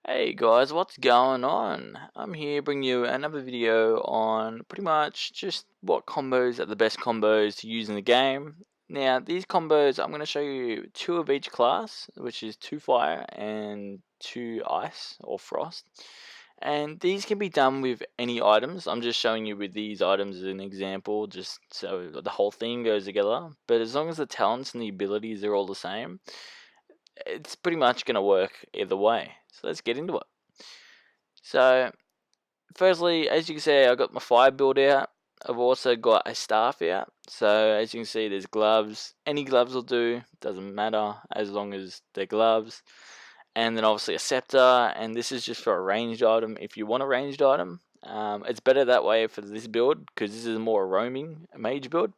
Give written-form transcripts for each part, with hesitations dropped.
Hey guys, what's going on? I'm here bringing you another video on pretty much just what combos are the best combos to use in the game. Now, these combos, I'm going to show you two of each class, which is 2 fire and 2 ice or frost. And these can be done with any items. I'm just showing you with these items as an example, just so the whole theme goes together. But as long as the talents and the abilities are all the same, it's pretty much going to work either way. So let's get into it. So, firstly, as you can see, I've got my fire build out. I've also got a staff out. So, as you can see, there's gloves. Any gloves will do, doesn't matter as long as they're gloves. And then obviously a scepter, and this is just for a ranged item. If you want a ranged item, it's better that way for this build because this is a more roaming mage build.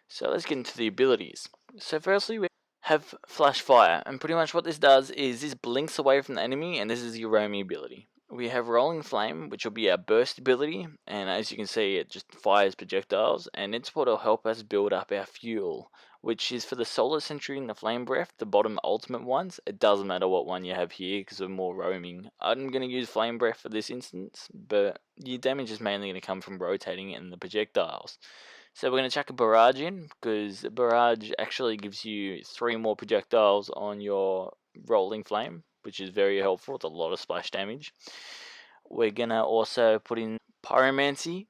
So let's get into the abilities. So firstly, we have flash fire, and pretty much what this does is this blinks away from the enemy, and this is your roaming ability. We have rolling flame, which will be our burst ability, and as you can see, it just fires projectiles, and it's what will help us build up our fuel, which is for the solar sentry and the flame breath, the bottom ultimate ones. It doesn't matter what one you have here because we're more roaming. I'm going to use flame breath for this instance, but your damage is mainly going to come from rotating in the projectiles. So we're going to chuck a barrage in, because barrage actually gives you 3 more projectiles on your rolling flame, which is very helpful. It's a lot of splash damage. We're going to also put in pyromancy,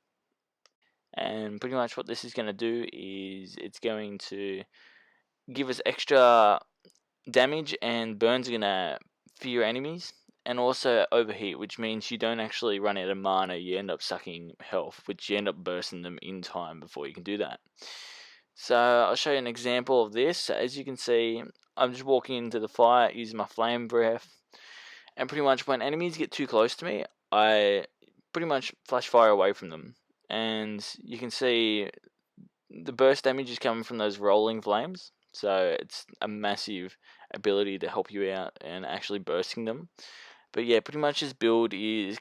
and pretty much what this is going to do is it's going to give us extra damage, and burns are going to fear enemies. And also overheat, which means you don't actually run out of mana, you end up sucking health, which you end up bursting them in time before you can do that. So I'll show you an example of this. So as you can see, I'm just walking into the fire using my flame breath, and pretty much when enemies get too close to me, I pretty much flash fire away from them. And you can see the burst damage is coming from those rolling flames, so it's a massive ability to help you out and actually bursting them. But yeah, pretty much this build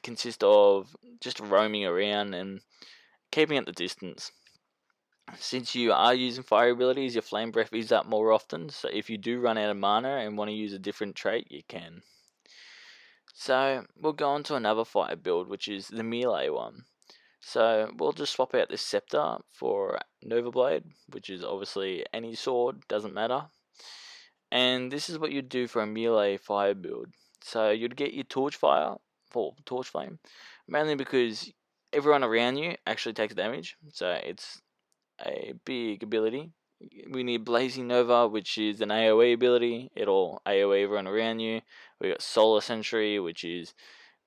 consists of just roaming around and keeping at the distance. Since you are using fire abilities, your flame breath is up more often, so if you do run out of mana and want to use a different trait, you can. So we'll go on to another fire build, which is the melee one. So we'll just swap out this scepter for Nova Blade, which is obviously any sword, doesn't matter. And this is what you'd do for a melee fire build. So you'd get your torch fire, or torch flame, mainly because everyone around you actually takes damage, so it's a big ability. We need Blazing Nova, which is an AoE ability. It'll AoE everyone around you. We got Solar Sentry, which is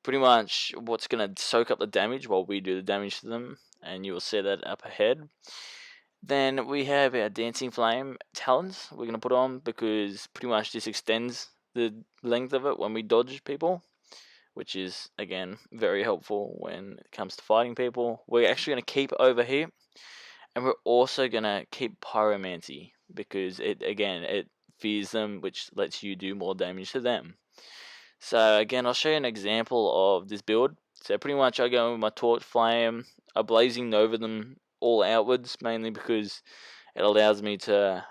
pretty much what's going to soak up the damage while we do the damage to them, and you will see that up ahead. Then we have our Dancing Flame talents we're going to put on, because pretty much this extends the length of it when we dodge people, which is, again, very helpful when it comes to fighting people. We're actually going to keep Overheat, and we're also going to keep Pyromancy, because it fears them, which lets you do more damage to them. So again, I'll show you an example of this build. So pretty much I go with my Torch Flame, I Blazing Nova them all outwards, mainly because it allows me to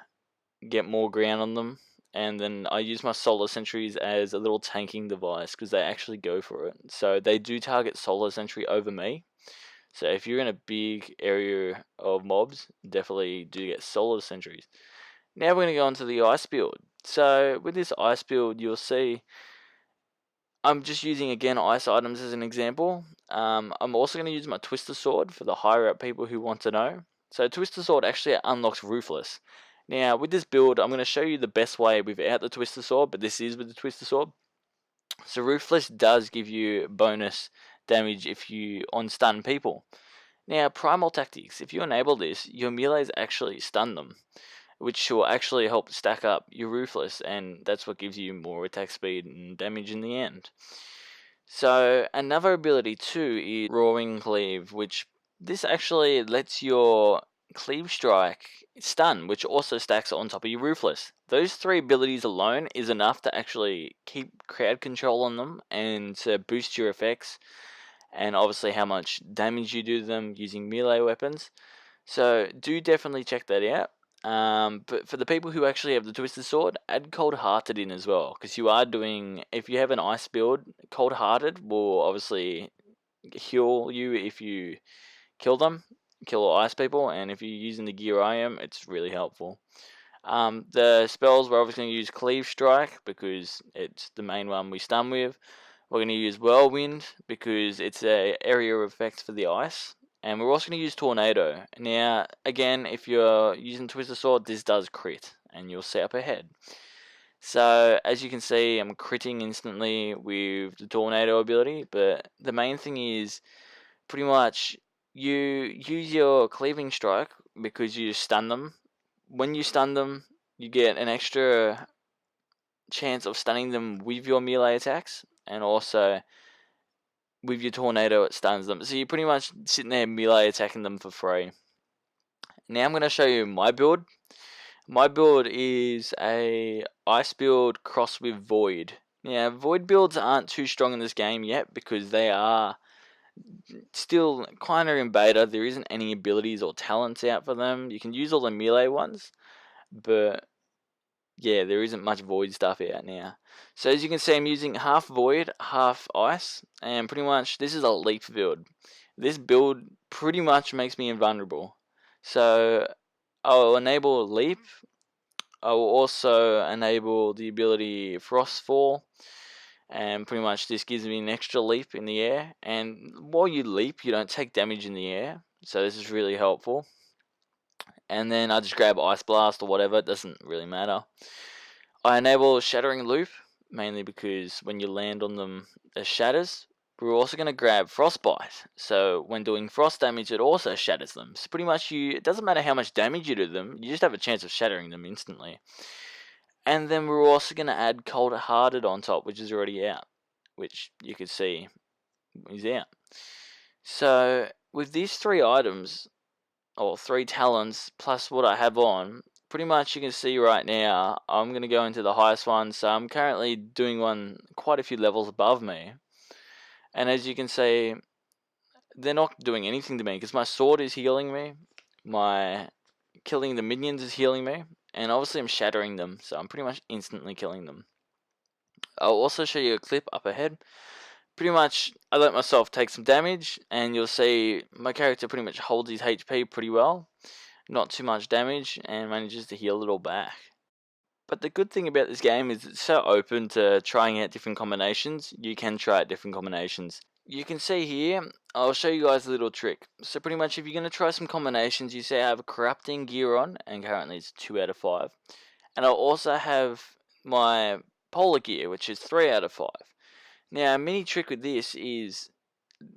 get more ground on them. And then I use my Solar Sentries as a little tanking device, because they actually go for it. So they do target Solar Sentry over me. So if you're in a big area of mobs, definitely do get Solar Sentries. Now we're going to go on to the Ice build. So with this Ice build, you'll see I'm just using, again, ice items as an example. I'm also going to use my Twister Sword for the higher up people who want to know. So Twister Sword actually unlocks Ruthless. Now, with this build, I'm going to show you the best way without the Twister Sword, but this is with the Twister Sword. So Ruthless does give you bonus damage if you on-stun people. Now, Primal Tactics, if you enable this, your melees actually stun them, which will actually help stack up your Ruthless, and that's what gives you more attack speed and damage in the end. So another ability too is Roaring Cleave, which this actually lets your Cleave Strike stun, which also stacks on top of your Ruthless. Those 3 abilities alone is enough to actually keep crowd control on them and to boost your effects, and obviously how much damage you do to them using melee weapons. So do definitely check that out. But for the people who actually have the Twisted Sword, add Cold Hearted in as well, because you are doing, if you have an ice build, Cold Hearted will obviously heal you if you kill them, kill ice people, and if you're using the gear I am, it's really helpful. The spells, we're obviously going to use Cleave Strike because it's the main one we stun with. We're going to use Whirlwind because it's a area of effect for the ice. And we're also going to use Tornado. Now, again, if you're using Twisted Sword, this does crit, and you'll see up ahead. So, as you can see, I'm critting instantly with the Tornado ability, but the main thing is pretty much you use your Cleaving Strike because you stun them. When you stun them, you get an extra chance of stunning them with your melee attacks, and also with your Tornado it stuns them. So you're pretty much sitting there melee attacking them for free. Now I'm going to show you my build. My build is a Ice build crossed with Void. Now Void builds aren't too strong in this game yet because they are still kind of in beta. There isn't any abilities or talents out for them. You can use all the melee ones, but yeah, there isn't much Void stuff out now. So as you can see, I'm using half Void, half Ice, and pretty much this is a Leech build. This build pretty much makes me invulnerable. So I'll enable Leap. I will also enable the ability Frostfall, and pretty much this gives me an extra leap in the air. And while you leap, you don't take damage in the air, so this is really helpful. And then I just grab Ice Blast or whatever, it doesn't really matter. I enable Shattering Loop, mainly because when you land on them, it shatters. We're also going to grab Frostbite, so when doing frost damage, it also shatters them. So pretty much it doesn't matter how much damage you do them, you just have a chance of shattering them instantly. And then we're also going to add Cold Hearted on top, which is already out, which you can see is out. So with these 3 items, or 3 talents, plus what I have on, pretty much you can see right now, I'm going to go into the highest one, so I'm currently doing one quite a few levels above me. And as you can see, they're not doing anything to me, because my sword is healing me, my killing the minions is healing me, and obviously I'm shattering them, so I'm pretty much instantly killing them. I'll also show you a clip up ahead. Pretty much, I let myself take some damage, and you'll see my character pretty much holds his HP pretty well. Not too much damage, and manages to heal it all back. But the good thing about this game is it's so open to trying out different combinations. You can try out different combinations. You can see here, I'll show you guys a little trick. So pretty much if you're going to try some combinations, you see I have a Corrupting gear on, and currently it's 2 out of 5. And I'll also have my Polar gear, which is 3 out of 5. Now, a mini trick with this is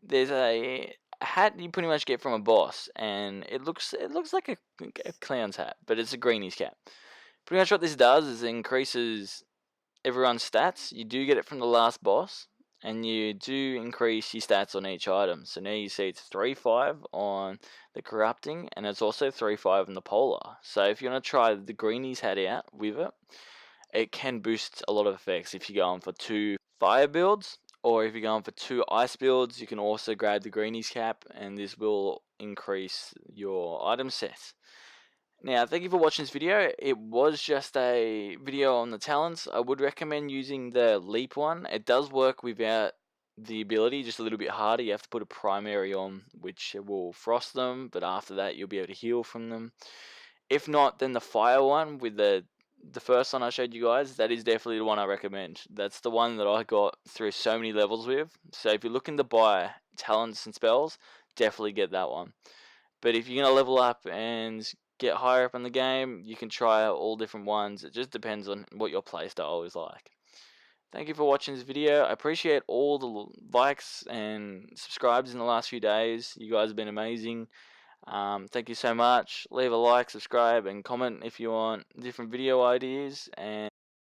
there's a hat you pretty much get from a boss, and it looks like a clown's hat, but it's a greenie's cap. Pretty much what this does is it increases everyone's stats. You do get it from the last boss, and you do increase your stats on each item. So now you see it's 3-5 on the Corrupting, and it's also 3-5 on the Polar. So if you want to try the greenie's hat out with it, it can boost a lot of effects. If you're going for 2 fire builds, or if you're going for 2 ice builds, you can also grab the greenies cap, and this will increase your item set. Now, thank you for watching this video. It was just a video on the talents. I would recommend using the leap one. It does work without the ability, just a little bit harder. You have to put a primary on, which will frost them, but after that you'll be able to heal from them. If not, then the fire one with the first one I showed you guys, that is definitely the one I recommend. That's the one that I got through so many levels with. So if you're looking to buy talents and spells, definitely get that one. But if you're going to level up and get higher up in the game, you can try out all different ones. It just depends on what your playstyle is like. Thank you for watching this video. I appreciate all the likes and subscribes in the last few days. You guys have been amazing. Thank you so much. Leave a like, subscribe, and comment if you want different video ideas. And